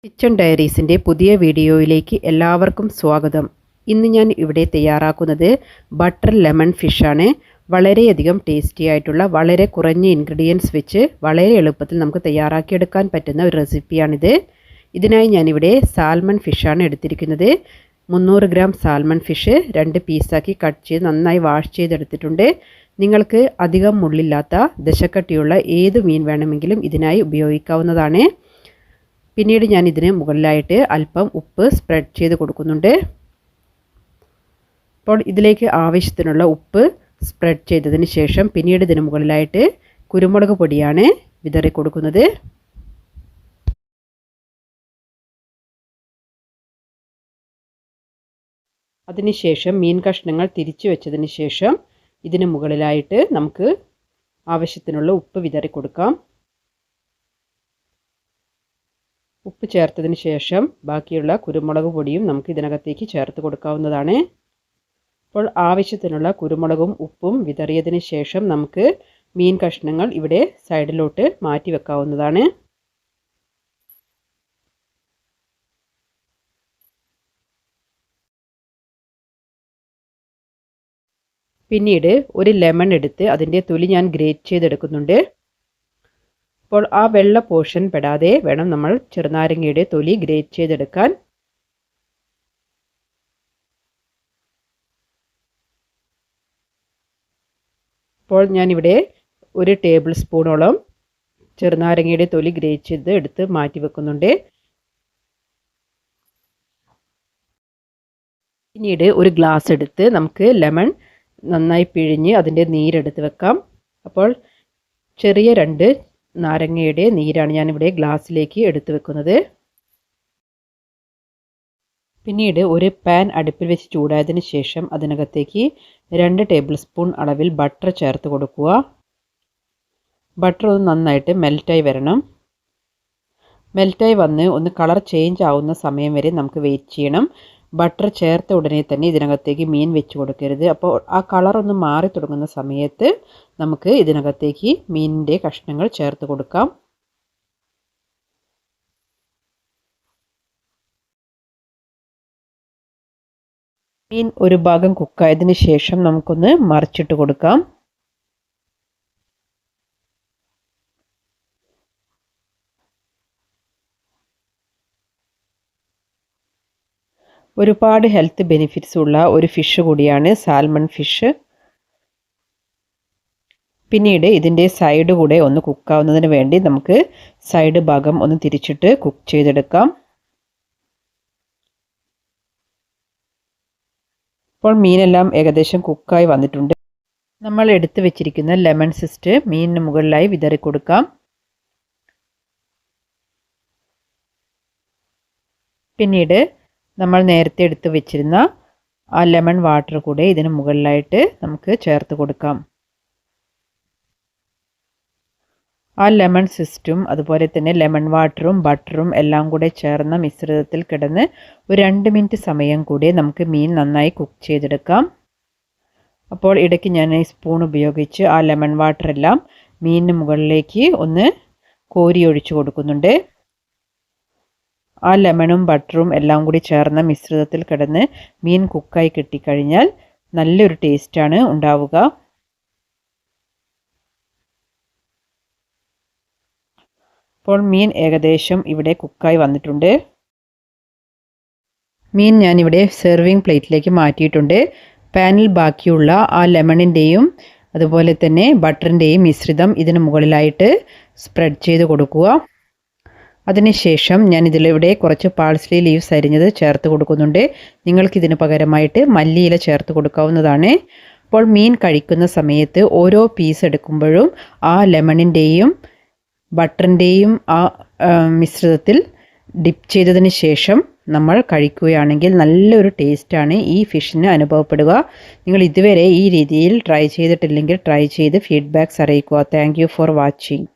Kitchen ഡയറീസിൻ്റെ പുതിയ വീഡിയോയിലേക്ക് എല്ലാവർക്കും സ്വാഗതം. ഇന്ന് ഞാൻ ഇവിടെ തയ്യാറാക്കുന്നത് ബട്ടർ ലെമൺ ഫിഷാണ്. വളരെയധികം ടേസ്റ്റി ആയിട്ടുള്ള വളരെ കുറഞ്ഞ ഇൻഗ്രീഡിയൻസ് വെച്ച് വളരെ എളുപ്പത്തിൽ നമുക്ക് തയ്യാറാക്കിയെടുക്കാൻ പറ്റുന്ന ഒരു റെസിപ്പിയാണിത്. ഇതിനായി ഞാനിവിടെ സാൽമൺ ഫിഷാണ് എടുത്തിരിക്കുന്നത്. 300 ഗ്രാം സാൽമൺ ഫിഷ് 2 പീസാക്കി കട്ട് ചെയ്ത് നന്നായി വാഷ് ചെയ്തെടുത്തിട്ടുണ്ട്. നിങ്ങൾക്ക് അധികം മുള്ളില്ലാത്ത ദശക്കട്ടിയുള്ള ഏത് മീൻ വേണമെങ്കിലും ഇതിനായി ഉപയോഗിക്കാവുന്നതാണ്. പിന്നീട് ഞാൻ ഇതിന് മുകളിലായിട്ട് അല്പം ഉപ്പ് സ്പ്രെഡ് ചെയ്ത് കൊടുക്കുന്നുണ്ട്. അപ്പോൾ ഇതിലേക്ക് ആവശ്യത്തിനുള്ള ഉപ്പ് സ്പ്രെഡ് ചെയ്തതിന് ശേഷം പിന്നീട് ഇതിന് മുകളിലായിട്ട് കുരുമുളക് പൊടിയാണ് വിതറി കൊടുക്കുന്നത്. അതിനുശേഷം മീൻ കഷ്ണങ്ങൾ തിരിച്ചു വെച്ചതിന് ശേഷം ഇതിന് മുകളിലായിട്ട് നമുക്ക് ആവശ്യത്തിനുള്ള ഉപ്പ് വിതറി കൊടുക്കാം. ഉപ്പ് ചേർത്തതിന് ശേഷം ബാക്കിയുള്ള കുരുമുളക് പൊടിയും നമുക്ക് ഇതിനകത്തേക്ക് ചേർത്ത് കൊടുക്കാവുന്നതാണ്. അപ്പോൾ ആവശ്യത്തിനുള്ള കുരുമുളകും ഉപ്പും വിതറിയതിന് ശേഷം നമുക്ക് മീൻ കഷ്ണങ്ങൾ ഇവിടെ സൈഡിലോട്ട് മാറ്റി വെക്കാവുന്നതാണ്. പിന്നീട് ഒരു ലെമൺ എടുത്ത് അതിൻ്റെ തൊലി ഞാൻ ഗ്രേറ്റ് ചെയ്തെടുക്കുന്നുണ്ട്. അപ്പോൾ ആ വെള്ള പോർഷൻ പെടാതെ വേണം നമ്മൾ ചെറുനാരങ്ങയുടെ തൊലി ഗ്രേറ്റ് ചെയ്തെടുക്കാൻ. അപ്പോൾ ഞാനിവിടെ 1 ടേബിൾ സ്പൂണോളം ചെറുനാരങ്ങയുടെ തൊലി ഗ്രേറ്റ് ചെയ്ത് എടുത്ത് മാറ്റി വെക്കുന്നുണ്ട്. പിന്നീട് ഒരു ഗ്ലാസ് എടുത്ത് നമുക്ക് ലെമൺ നന്നായി പിഴിഞ്ഞ് അതിൻ്റെ നീരെടുത്ത് വെക്കാം. അപ്പോൾ ചെറിയ 2 നാരങ്ങയുടെ നീരാണ് ഞാനിവിടെ ഗ്ലാസ്സിലേക്ക് എടുത്തു വെക്കുന്നത്. പിന്നീട് ഒരു പാൻ അടുപ്പിൽ വെച്ച് ചൂടായതിന് ശേഷം അതിനകത്തേക്ക് 2 ടേബിൾ സ്പൂൺ അളവിൽ ബട്ടർ ചേർത്ത് കൊടുക്കുക. ബട്ടർ ഒന്ന് നന്നായിട്ട് മെൽറ്റായി വരണം. മെൽറ്റായി വന്ന് ഒന്ന് കളർ ചേഞ്ച് ആവുന്ന സമയം വരെ നമുക്ക് വെയിറ്റ് ചെയ്യണം. ബട്ടർ ചേർത്ത ഉടനെ തന്നെ ഇതിനകത്തേക്ക് മീൻ വെച്ച് കൊടുക്കരുത്. അപ്പോൾ ആ കളർ ഒന്ന് മാറി തുടങ്ങുന്ന സമയത്ത് നമുക്ക് ഇതിനകത്തേക്ക് മീനിൻ്റെ കഷ്ണങ്ങൾ ചേർത്ത് കൊടുക്കാം. മീൻ ഒരു ഭാഗം കുക്കായതിന് ശേഷം നമുക്കൊന്ന് മറിച്ചിട്ട് കൊടുക്കാം. ഒരുപാട് ഹെൽത്ത് ബെനിഫിറ്റ്സ് ഉള്ള ഒരു ഫിഷ് കൂടിയാണ് സാൽമൺ ഫിഷ്. പിന്നീട് ഇതിൻ്റെ സൈഡ് കൂടെ ഒന്ന് കുക്കാവുന്നതിന് വേണ്ടി നമുക്ക് സൈഡ് ഭാഗം ഒന്ന് തിരിച്ചിട്ട് കുക്ക് ചെയ്തെടുക്കാം. ഇപ്പോൾ മീനെല്ലാം ഏകദേശം കുക്കായി വന്നിട്ടുണ്ട്. നമ്മൾ എടുത്തു വെച്ചിരിക്കുന്ന ലെമൺ സിസ്റ്റ് മീനിന് മുകളിലായി വിതറി കൊടുക്കാം. പിന്നീട് നമ്മൾ നേരത്തെ എടുത്ത് വെച്ചിരുന്ന ആ ലെമൺ വാട്ടർ കൂടെ ഇതിന് മുകളിലായിട്ട് നമുക്ക് ചേർത്ത് കൊടുക്കാം. ആ ലെമൺ സിസ്റ്റും അതുപോലെ തന്നെ ലെമൺ വാട്ടറും ബട്ടറും എല്ലാം കൂടെ ചേർന്ന മിശ്രിതത്തിൽ കിടന്ന് ഒരു 2 മിനിറ്റ് സമയം കൂടി നമുക്ക് മീൻ നന്നായി കുക്ക് ചെയ്തെടുക്കാം. അപ്പോൾ ഇടയ്ക്ക് ഞാൻ ഈ സ്പൂൺ ഉപയോഗിച്ച് ആ ലെമൺ വാട്ടർ എല്ലാം മീനിന് മുകളിലേക്ക് ഒന്ന് കോരി ഒഴിച്ചു കൊടുക്കുന്നുണ്ട്. ആ ലെമണും ബട്ടറും എല്ലാം കൂടി ചേർന്ന മിശ്രിതത്തിൽ കിടന്ന് മീൻ കുക്കായി കിട്ടിക്കഴിഞ്ഞാൽ നല്ലൊരു ടേസ്റ്റാണ് ഉണ്ടാവുക. അപ്പോൾ മീൻ ഏകദേശം ഇവിടെ കുക്കായി വന്നിട്ടുണ്ട്. മീൻ ഞാനിവിടെ സെർവിങ് പ്ലേറ്റിലേക്ക് മാറ്റിയിട്ടുണ്ട്. പാനിൽ ബാക്കിയുള്ള ആ ലെമണിൻ്റെയും അതുപോലെ തന്നെ ബട്ടറിൻ്റെയും മിശ്രിതം ഇതിന് മുകളിലായിട്ട് സ്പ്രെഡ് ചെയ്ത് കൊടുക്കുക. അതിനുശേഷം ഞാൻ ഇതിലിവിടെ കുറച്ച് പാഴ്സ്ലി ലീവ്സ് അരിഞ്ഞത് ചേർത്ത് കൊടുക്കുന്നുണ്ട്. നിങ്ങൾക്കിതിന് പകരമായിട്ട് മല്ലിയില ചേർത്ത് കൊടുക്കാവുന്നതാണ്. അപ്പോൾ മീൻ കഴിക്കുന്ന സമയത്ത് ഓരോ പീസ് എടുക്കുമ്പോഴും ആ ലെമണിൻ്റെയും ബട്ടറിൻ്റെയും ആ മിശ്രിതത്തിൽ ഡിപ്പ് ചെയ്തതിന് ശേഷം നമ്മൾ കഴിക്കുകയാണെങ്കിൽ നല്ലൊരു ടേസ്റ്റാണ് ഈ ഫിഷിന് അനുഭവപ്പെടുക. നിങ്ങൾ ഇതുവരെ ഈ രീതിയിൽ ട്രൈ ചെയ്തിട്ടില്ലെങ്കിൽ ട്രൈ ചെയ്ത് ഫീഡ്ബാക്ക്സ് അറിയിക്കുക. Thank you for watching.